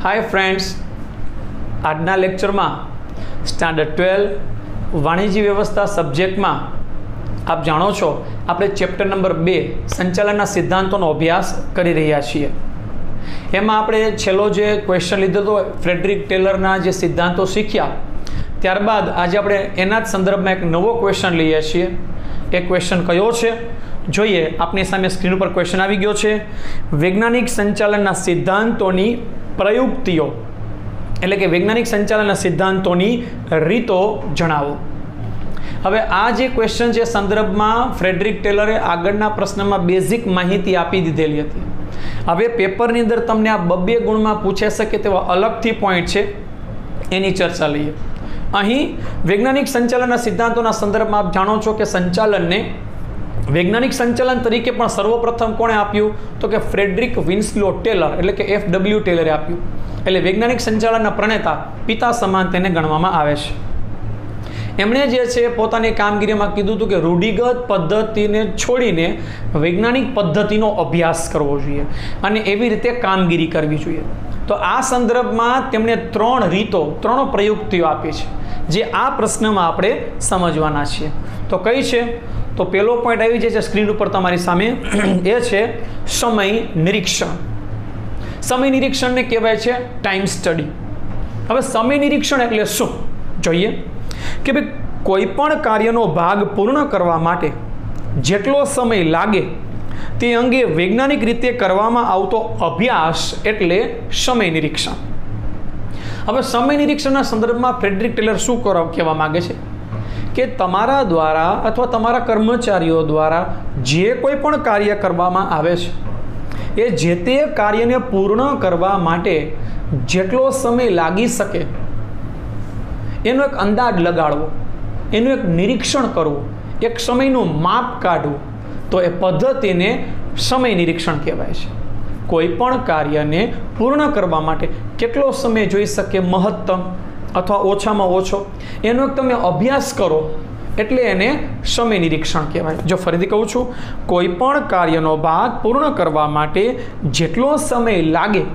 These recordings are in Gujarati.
हाय फ्रेंड्स, आजना लेक्चर में स्टैंडर्ड 12 वाणिज्य व्यवस्था सब्जेक्ट में आप जाणो छो आपणे चेप्टर नंबर 2 संचालन सिद्धांतों अभ्यास करी रह्या छीए। एमां आपणे छेल्लो जे क्वेश्चन लीधो तो फ्रेडरिक टेलरना जे सिद्धांतों शीख्या, त्यारबाद आज आपणे एना ज संदर्भमां एक नवो क्वेश्चन लईए छीए। ए क्वेश्चन कयो छे जोईए। आपनी सामे स्क्रीन पर क्वेश्चन आवी गयो छे। वैज्ञानिक संचालनना सिद्धांतोनी प्रयुक्तिओ एटले के वैज्ञानिक संचालनना सिद्धांतोनी रीतो जणावो। हवे आ जे क्वेश्चन जे संदर्भमां फ्रेडरिक टेलरे आगळना प्रश्નમાં बेसिक माहिती आपी दीधेली हती। हवे पेपरनी अंदर तमने आ 2 गुणमां पूछाई शके तेवा अलगथी पॉइंट छे, एनी चर्चा लईए। अहीं वैज्ञानिक संचालनना सिद्धांतोना संदर्भमां आप जाणो छो के संचालनने वैज्ञानिक संचालन तरीके पण सर्वप्रथम कोणे आप्युं तो के फ्रेडरिक विन्सलो टेलर एटले के FW टेलरे आप्युं। एटले वैज्ञानिक संचालनना प्रणेता पिता समान तेने गणवामां आवे छे। एमणे जे छे पोतानी कामगीरीमां कीधुं हतुं के रूढ़िगत पद्धतिने छोड़ीने वैज्ञानिक पद्धतिनो अभ्यास करवो जोईए अने एवी रीते कामगीरी करवी जोईए। तो आ संदर्भमां तेमणे 3 रीतो 3 प्रयुक्तिओ आपी छे जे आ प्रश्नमां आपणे समजवाना छीए। तो कई छे तो पहलो पॉइंट आई जाए स्क्रीन पर तमारी सामे ए छे समय निरीक्षण। समय निरीक्षण ने कहेवाय छे टाइम स्टडी। हवे समय निरीक्षण एटले शुं जोईए कि भाई कोईपण कार्यनो भाग पूर्ण करवा माटे जेटलो समय लागे ते अंगे वैज्ञानिक रीते करवामां आवतो अभ्यास एटले समय निरीक्षण। हवे समय निरीक्षणना संदर्भमां फ्रेडरिक टेलर शुं कहेवा मांगे छे कि तमारा द्वारा अथवा तमारा कर्मचारीओ द्वारा जे कोई पण कार्य करवामां आवे छे ए जे ते कार्यने पूर्ण करवा माटे जेटलो समय लागी सके एनो एक अंदाज लगाड़वो, एनु एक निरीक्षण करवो, एक समयनुं माप काढवुं, तो ए पद्धतिने समय निरीक्षण कहेवाय छे। कोई पण कार्यने पूर्ण करवा माटे केटलो समय जोई शके महत्तम अथवा ओछामां ओछो एनो एक तमे अभ्यास करो एटले एने समय निरीक्षण कहेवाय। जो फरीथी कहूं छुं, कोईपण कार्यनो भाग पूर्ण करवा माटे जेटलो समय लागे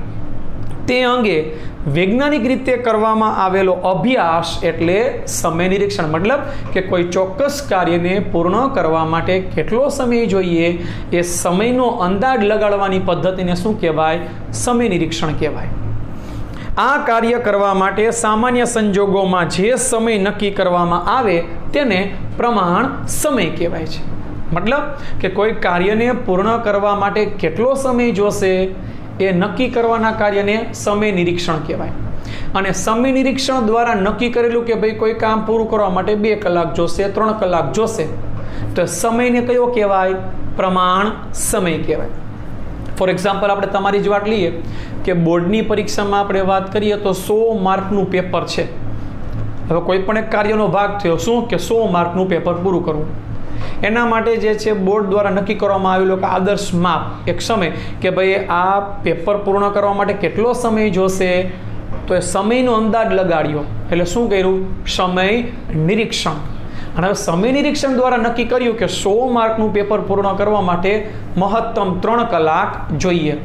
ते अंगे वैज्ञानिक रीते करवामां आवेलो अभ्यास एटले समय निरीक्षण। मतलब कि कोई चोक्कस कार्यने पूर्ण करवा माटे केटलो समय जोईए ए समयनो अंदाज लगाडवानी पद्धतिने शुं कहेवाय? समय निरीक्षण कहेवाय। आ कार्य करवा माटे सामान्य संजोगोमां जे समय नक्की करवामां आवे तेने प्रमाण समय कहेवाय छे। मतलब कि कोई कार्यने पूर्ण करवा माटे केटलो समय जोशे ए नक्की करवाना कार्यने समय निरीक्षण कहेवाय। अने समय निरीक्षण द्वारा नक्की करेलुं के भाई कोई काम पूरुं करवा माटे 2 कलाक जोशे, 3 कलाक जोशे, तो समयने कयो कहेवाय? प्रमाण समय कहेवाय। फॉर एक्जाम्पल आपणे तमारी ज वात लईए कि बोर्डनी परीक्षामां आपणे वात करीए तो 100 मार्कनुं पेपर छे। हवे कोईपण एक कार्यनो भाग थयो शुं के 100 मार्कनुं पेपर पूरुं करवुं। एना माटे जे छे बोर्ड द्वारा नक्की करवामां आवेलो के आदर्श माप एक समय के भाई आ पेपर पूर्ण करवा माटे केटलो समय जोशे, तो ए समयनो अंदाज लगाड्यो एटले शुं कर्युं? समय निरीक्षण। અને સમય નિરીક્ષણ દ્વારા નક્કી કર્યું કે 100 માર્કનું પેપર પૂર્ણ કરવા માટે મહત્તમ 3 કલાક જોઈએ।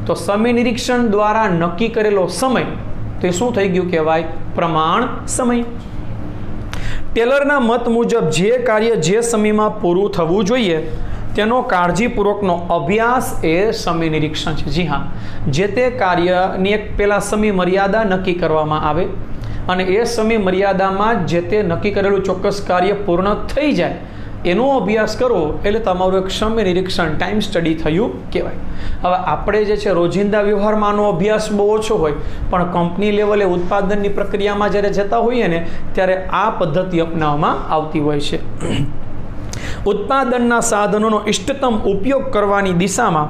તો સમય નિરીક્ષણ દ્વારા નક્કી કરેલો સમય તે શું થઈ ગયું કહેવાય? પ્રમાણ સમય। ટેલરના મત મુજબ જે કાર્ય જે સમયમાં પૂરું થવું જોઈએ તેનો કાળજીપૂર્વકનો અભ્યાસ એ સમય નિરીક્ષણ છે। જી હા, જે તે કાર્યની એક પહેલા સમય મર્યાદા નક્કી કરવામાં આવે અને એ સમય મર્યાદામાં જે તે નક્કી કરેલું ચોક્કસ કાર્ય પૂર્ણ થઈ જાય એનો અભ્યાસ કરવો એટલે તમારું એક સમય નિરીક્ષણ ટાઈમ સ્ટડી થયું કહેવાય। હવે આપણે જે છે રોજિંદા વ્યવહારમાં આનો અભ્યાસ બહુ ઓછો હોય, પણ કંપની લેવલે ઉત્પાદનની પ્રક્રિયામાં જ્યારે જતા હોઈએ ને ત્યારે આ પદ્ધતિ અપનાવવામાં આવતી હોય છે। उत्पादनना साधनों इष्टतम उपयोग करवानी दिशामां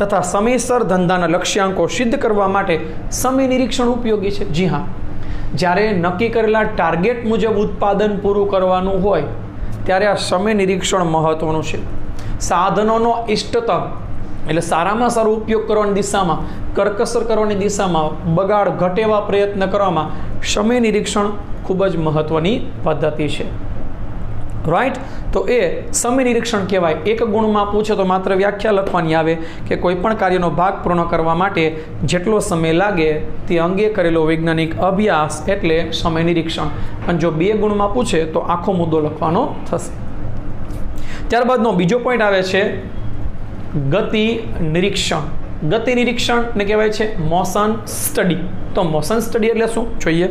तथा समयसर धंधाना लक्ष्यांको सिद्ध करवा माटे समय निरीक्षण उपयोगी है। जी हाँ, જ્યારે નક્કી કરેલા ટાર્ગેટ મુજબ ઉત્પાદન પૂરું કરવાનું હોય ત્યારે આ સમય નિરીક્ષણ મહત્વનું છે। સાધનોનો ઇષ્ટતમ એટલે સારામાં સારો ઉપયોગ કરવાની દિશામાં, કરકસર કરવાની દિશામાં, બગાડ ઘટેવા પ્રયત્ન કરવામાં સમય નિરીક્ષણ ખૂબ જ મહત્વની પદ્ધતિ છે। રાઈટ. તો એ સમય નિરીક્ષણ કહેવાય. એક ગુણમાં પૂછે તો માત્ર વ્યાખ્યા લખવાની આવે કે કોઈ પણ કાર્યનો ભાગ પૂર્ણ કરવા માટે જેટલો સમય લાગે તે અંગે કરેલો વૈજ્ઞાનિક અભ્યાસ એટલે સમય નિરીક્ષણ. અને જો 2 ગુણમાં પૂછે તો આખો મુદ્દો લખવાનો થશે. ત્યારબાદનો બીજો પોઈન્ટ આવે છે ગતિ નિરીક્ષણ. ગતિ નિરીક્ષણને કહેવાય છે મોશન સ્ટડી. તો મોશન સ્ટડી એટલે શું જોઈએ?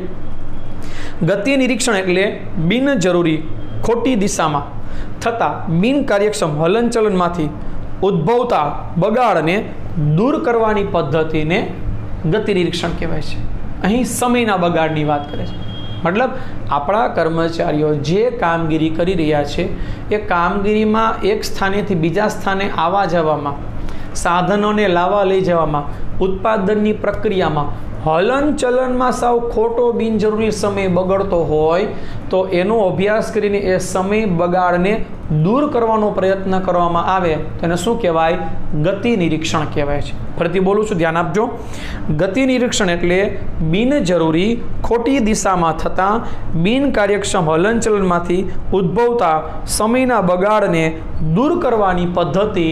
ગતિ નિરીક્ષણ એટલે બિનજરૂરી ખોટી દિશામાં થતા બિનકાર્યક્ષમ હલનચલનમાંથી ઉદ્ભવતા બગાડને દૂર કરવાની પદ્ધતિને ગતિ નિરીક્ષણ કહેવાય છે. અહીં સમયના બગાડની વાત કરે છે. મતલબ આપણા કર્મચારીઓ જે કામગીરી કરી રહ્યા છે એ કામગીરીમાં એક સ્થાનેથી બીજા સ્થાને આવવા જવામાં, સાધનોને લાવવા લઈ જવામાં, ઉત્પાદનની પ્રક્રિયામાં હલનચલનમાં સાવ ખોટો બિનજરૂરી સમય બગડતો હોય તો એનો અભ્યાસ કરીને એ સમય બગાડને દૂર કરવાનો પ્રયત્ન કરવામાં આવે તો એને શું કહેવાય? ગતિ નિરીક્ષણ કહેવાય છે. ફરીથી બોલું છું, ધ્યાન આપજો. ગતિ નિરીક્ષણ એટલે બિનજરૂરી ખોટી દિશામાં થતા બિનકાર્યક્ષમ હલનચલનમાંથી ઉદ્ભવતા સમયના બગાડને દૂર કરવાની પદ્ધતિ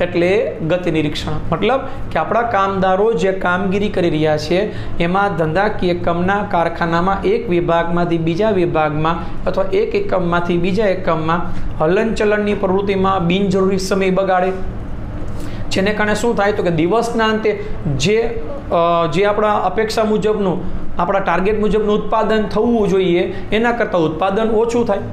એટલે ગતિ નિરીક્ષણ. મતલબ કે આપણા કામદારો જે કામગીરી કરી રહ્યા છે એમાં ધંધાકીય એકમના કારખાનામાં એક વિભાગમાંથી બીજા વિભાગમાં અથવા એક એકમમાંથી બીજા એકમમાં હલનચલનની પ્રવૃત્તિમાં બિનજરૂરી સમય બગાડે, જેને કારણે શું થાય તો કે દિવસના અંતે જે આપણા અપેક્ષા મુજબનું, આપણા ટાર્ગેટ મુજબનું ઉત્પાદન થવું જોઈએ એના કરતાં ઉત્પાદન ઓછું થાય.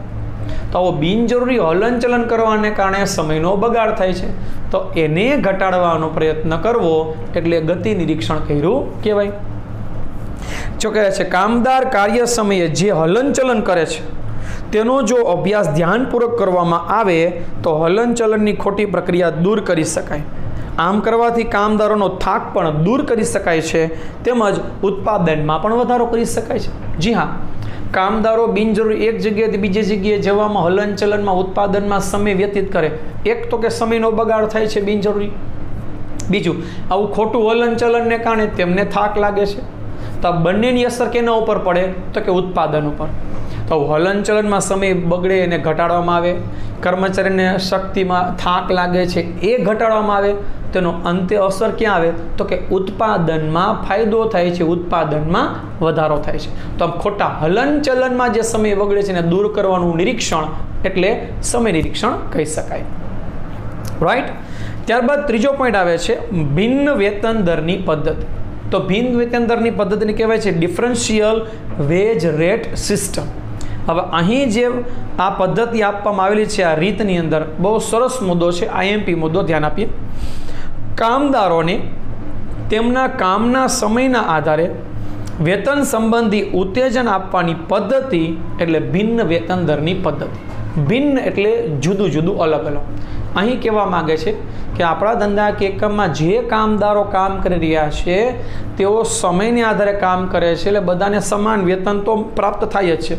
તો આવો બિનજરૂરી હલનચલન કરવાને કારણે સમયનો બગાડ થાય છે. તો એને ઘટાડવાનો પ્રયત્ન કરવો એટલે ગતિ નિરીક્ષણ કર્યું કહેવાય. જો કહે છે કામદાર કાર્ય સમયે જે હલનચલન કરે છે તેનો જો અભ્યાસ ધ્યાનપૂર્વક કરવામાં આવે તો હલનચલનની ખોટી પ્રક્રિયા દૂર કરી શકાય. આમ કરવાથી કામદારોનો થાક પણ દૂર કરી શકાય છે તેમજ ઉત્પાદનમાં પણ વધારો કરી શકાય છે. જી હા, કામદારો બિનજરૂરી એક જગ્યાએથી બીજી જગ્યાએ જવામાં, હલનચલનમાં, ઉત્પાદનમાં સમય વ્યતીત કરે. એક તો કે સમયનો બગાડ થાય છે બિનજરૂરી. બીજું, આવું ખોટું હલનચલનને કારણે તેમને થાક લાગે છે. તો બંનેની અસર કેના ઉપર પડે તો કે ઉત્પાદન ઉપર. તો હલનચલનમાં સમય બગડે એને ઘટાડવામાં આવે, કર્મચારીને શક્તિમાં થાક લાગે છે એ ઘટાડવામાં આવે, તેનો અંતે અસર ક્યાં આવે તો કે ઉત્પાદનમાં ફાયદો થાય છે, ઉત્પાદનમાં વધારો થાય છે. તો આમ ખોટા હલનચલનમાં જે સમય બગડે છે એને દૂર કરવાનું નિરીક્ષણ એટલે સમય નિરીક્ષણ કહી શકાય. રાઈટ. ત્યારબાદ ત્રીજો પોઈન્ટ આવે છે ભિન્ન વેતન દરની પદ્ધતિ. તો ભિન્ન વેતન દરની પદ્ધતિને કહેવાય છે ડિફરન્શિયલ વેજ રેટ સિસ્ટમ. હવે અહીં જે આ પદ્ધતિ આપવામાં આવેલી છે આ રીતની અંદર બહુ સરસ મુદ્દો છે, આઈએમપી મુદ્દો, ધ્યાન આપીએ. કામદારોને તેમના કામના સમયના આધારે વેતન સંબંધી ઉત્તેજન આપવાની પદ્ધતિ એટલે ભિન્ન વેતન દરની પદ્ધતિ. ભિન્ન એટલે જુદું જુદું, અલગ અલગ. અહીં કહેવા માગે છે કે આપણા ધંધા કે એકમમાં જે કામદારો કામ કરી રહ્યા છે તેઓ સમયને આધારે કામ કરે છે એટલે બધાને સમાન વેતન તો પ્રાપ્ત થાય જ છે.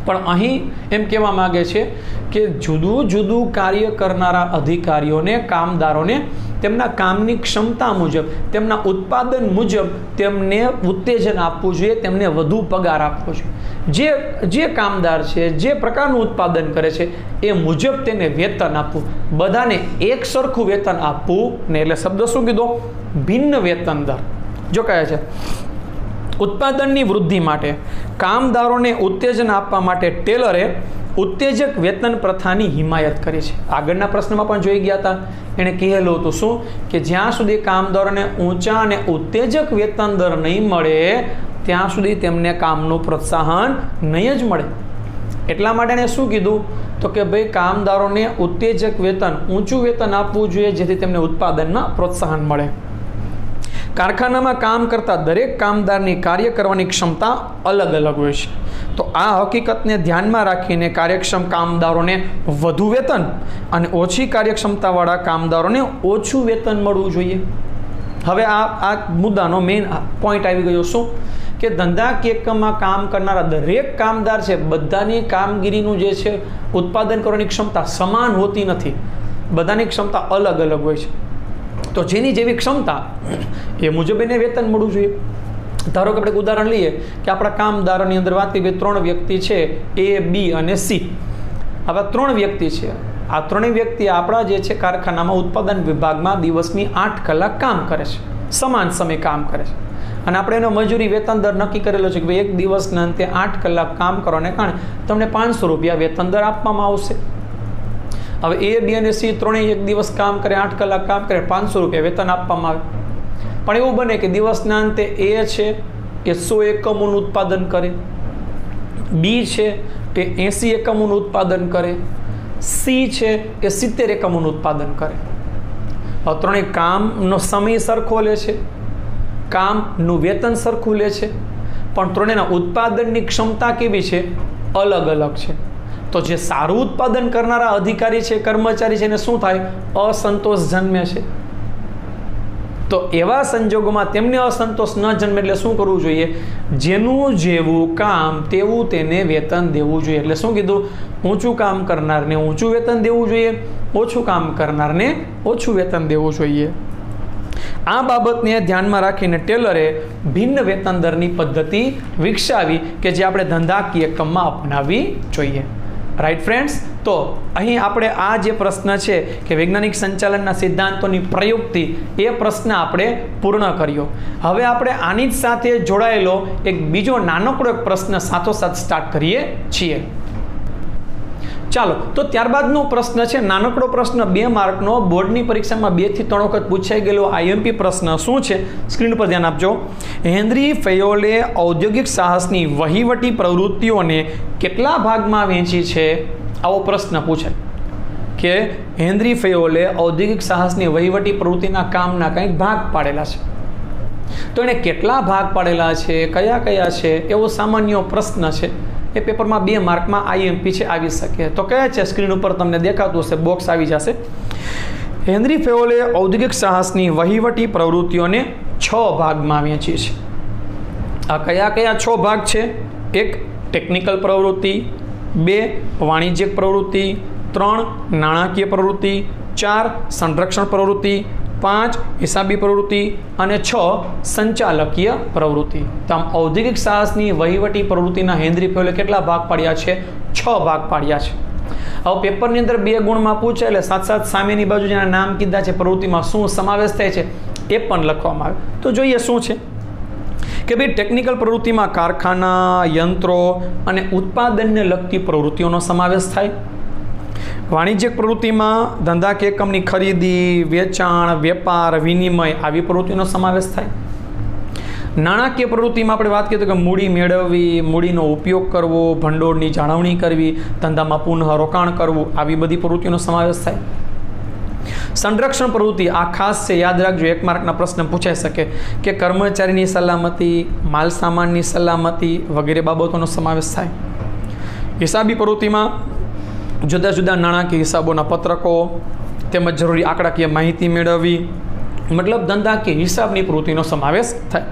પણ અહીં એમ કહેવા માગે છે કે જુદું જુદું કાર્ય કરનારા અધિકારીઓને, કામદારોને તેમના કામની ક્ષમતા મુજબ, તેમના ઉત્પાદન મુજબ તેમને ઉત્તેજન આપવું જોઈએ, તેમને વધુ પગાર આપવો જોઈએ. જે કામદાર છે જે પ્રકારનું ઉત્પાદન કરે છે એ મુજબ તેને વેતન આપવું, બધાને એક સરખું વેતન આપવું ને. એટલે શબ્દ શું કીધો? ભિન્ન વેતન દર. જો કહે છે ઉત્પાદનની વૃદ્ધિ માટે કામદારોને ઉત્તેજન આપવા માટે ટેલરે ઉત્તેજક વેતન પ્રથાની હિમાયત કરી છે. આગળના પ્રશ્નમાં પણ જોઈ ગયા હતા. એણે કહેલું હતું શું કે જ્યાં સુધી કામદારોને ઊંચા અને ઉત્તેજક વેતન દર નહીં મળે ત્યાં સુધી તેમને કામનું પ્રોત્સાહન નહીં જ મળે. એટલા માટે એણે શું કીધું તો કે ભાઈ કામદારોને ઉત્તેજક વેતન, ઊંચું વેતન આપવું જોઈએ જેથી તેમને ઉત્પાદનમાં પ્રોત્સાહન મળે. કારખાનામાં કામ કરતા દરેક કામદારની કાર્ય કરવાની ક્ષમતા અલગ અલગ હોય છે. તો આ હકીકતને ધ્યાનમાં રાખીને કાર્યક્ષમ કામદારોને વધુ વેતન અને ઓછી કાર્યક્ષમતાવાળા કામદારોને ઓછું વેતન મળવું જોઈએ. હવે આ મુદ્દાનો મેઇન પોઈન્ટ આવી ગયો શું કે ધંધાકીય એકમમાં કામ કરનારા દરેક કામદાર છે બધાની કામગીરીનું જે છે ઉત્પાદન કરવાની ક્ષમતા સમાન હોતી નથી. બધાની ક્ષમતા અલગ અલગ હોય છે. તો જેની જેવી ક્ષમતા એ મુજબ એને વેતન મળવું જોઈએ. ધારો કે આપણે ઉદાહરણ લઈએ કે આપણા કામદારોની અંદર વાત કરીએ 3 વ્યક્તિ છે, A, B અને C. આવા 3 વ્યક્તિ છે. આ 3 વ્યક્તિ આપણા જે છે કારખાનામાં ઉત્પાદન વિભાગમાં દિવસની 8 કલાક કામ કરે છે, સમાન સમય કામ કરે છે. અને આપણે એનો મજૂરી વેતન દર નક્કી કરેલો છે કે ભાઈ એક દિવસના અંતે 8 કલાક કામ કરવાને કારણે તમને 500 રૂપિયા વેતન દર આપવામાં આવશે. હવે A, B અને C ત્રણેય એક દિવસ કામ કરે, 8 કલાક કામ કરે, 500 રૂપિયા વેતન આપવામાં આવે. પણ એવું બને કે દિવસના અંતે A છે એ 100 એકમોનું ઉત્પાદન કરે, B છે એ 80 એકમોનું ઉત્પાદન કરે, C છે એ 70 એકમોનું ઉત્પાદન કરે. હવે ત્રણેય કામનો સમય સરખો લે છે, કામનું વેતન સરખું લે છે, પણ ત્રણેયના ઉત્પાદનની ક્ષમતા કેવી છે? અલગ અલગ છે. તો જે સારું ઉત્પાદન કરનારા અધિકારી છે, કર્મચારી છે, એને શું થાય? અસંતોષ જન્મે છે. તો એવા સંજોગોમાં તેમને અસંતોષ ન જન્મે એટલે શું કરવું જોઈએ? જેનું જેવું કામ તેવું તેને વેતન દેવું જોઈએ. એટલે શું કીધું? ઊંચું કામ કરનારને ઊંચું વેતન દેવું જોઈએ, ઓછું કામ કરનારને ઓછું વેતન દેવું જોઈએ. આ બાબતને ધ્યાનમાં રાખીને ટેલરે ભિન્ન વેતન દરની પદ્ધતિ વિકસાવી કે જે આપણે ધંધાકીય એકમમાં અપનાવવી જોઈએ. Right friends? તો અહીં આપણે આ જે પ્રશ્ન છે કે વૈજ્ઞાનિક સંચાલનના સિદ્ધાંતોની પ્રયુક્તિ, એ પ્રશ્ન આપણે પૂર્ણ કર્યો. હવે આપણે આની જ સાથે જોડાયેલો એક બીજો નાનકડો એક પ્રશ્ન સાથોસાથ સ્ટાર્ટ કરીએ છીએ. ચાલો, તો ત્યારબાદનો પ્રશ્ન છે નાનકડો પ્રશ્ન, 2 માર્કનો, બોર્ડની પરીક્ષામાં 2 થી 3 વખત પૂછાઈ ગયેલો IMP પ્રશ્ન. શું છે? સ્ક્રીન પર ધ્યાન આપજો. હેનરી ફેયોલે ઔદ્યોગિક સાહસની વહીવટી પ્રવૃત્તિઓને કેટલા ભાગમાં વહેંચી છે? આવો પ્રશ્ન પૂછાય કે હેનરી ફેયોલે ઔદ્યોગિક સાહસની વહીવટી પ્રવૃત્તિના કામના કંઈક ભાગ પાડેલા છે. તો એણે કેટલા ભાગ પાડેલા છે, કયા કયા છે, એવો સામાન્ય પ્રશ્ન છે. એ પેપરમાં 2 માર્કમાં IMP છે, આવી શકે. તો કયા છે? સ્ક્રીન ઉપર તમને દેખાતું હશે, બોક્સ આવી જશે. હેનરી ફેયોલે ઔદ્યોગિક સાહસની વહીવટી પ્રવૃત્તિઓને 6 ભાગમાં વહેંચી છે. આ કયા કયા 6 ભાગ છે? 1 ટેકનિકલ પ્રવૃત્તિ, 2 વાણિજ્યિક પ્રવૃત્તિ, 3 નાણાકીય પ્રવૃત્તિ, 4 સંરક્ષણ પ્રવૃત્તિ, 5 હિસાબી પ્રવૃત્તિ અને 6 સંચાલકીય પ્રવૃત્તિ. તો આમ ઔદ્યોગિક સાહસની વહીવટી પ્રવૃત્તિના હેનરી ફેયોલે કેટલા ભાગ પાડ્યા છે? 6 ભાગ પાડ્યા છે. હવે પેપરની અંદર 2 ગુણમાં પૂછે એટલે સાથ સામેની બાજુ જેના નામ કીધા છે પ્રવૃત્તિમાં શું સમાવેશ થાય છે એ પણ લખવામાં આવે. તો જોઈએ શું છે કે ભાઈ ટેકનિકલ પ્રવૃત્તિમાં કારખાના, યંત્રો અને ઉત્પાદનને લગતી પ્રવૃત્તિઓનો સમાવેશ થાય. વાણિજ્યિક પ્રવૃત્તિમાં ધંધા કે એકમની ખરીદી, વેચાણ, વેપાર, વિનિમય આવી પ્રવૃત્તિનો સમાવેશ થાય. નાણાકીય પ્રવૃત્તિમાં આપણે વાત કરીએ તો કે મૂડી મેળવવી, મૂડીનો ઉપયોગ કરવો, ભંડોળની જાળવણી કરવી, ધંધામાં પુનઃ રોકાણ કરવું, આવી બધી પ્રવૃત્તિનો સમાવેશ થાય. સંરક્ષણ પ્રવૃત્તિ આ ખાસ છે, યાદ રાખજો, 1 માર્કના પ્રશ્ન પૂછાઈ શકે કે કર્મચારીની સલામતી, માલ સામાનની સલામતી વગેરે બાબતોનો સમાવેશ થાય. હિસાબી પ્રવૃત્તિમાં જુદા જુદા નાણાકીય હિસાબોના પત્રકો તેમજ જરૂરી આંકડાકીય માહિતી મેળવવી, મતલબ ધંધાકીય હિસાબની પ્રવૃત્તિનો સમાવેશ થાય.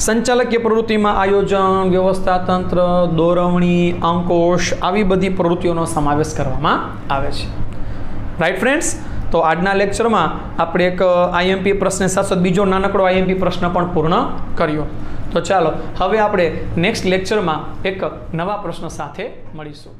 સંચાલકીય પ્રવૃત્તિમાં આયોજન, વ્યવસ્થા તંત્ર, દોરવણી, અંકોશ આવી બધી પ્રવૃત્તિઓનો સમાવેશ કરવામાં આવે છે. Right friends? તો આજના લેક્ચરમાં આપણે એક IMP પ્રશ્ન સાથે બીજો નાનકડો IMP પ્રશ્ન પણ પૂર્ણ કર્યો. તો ચાલો હવે આપણે નેક્સ્ટ લેક્ચરમાં એક નવા પ્રશ્ન સાથે મળીશું.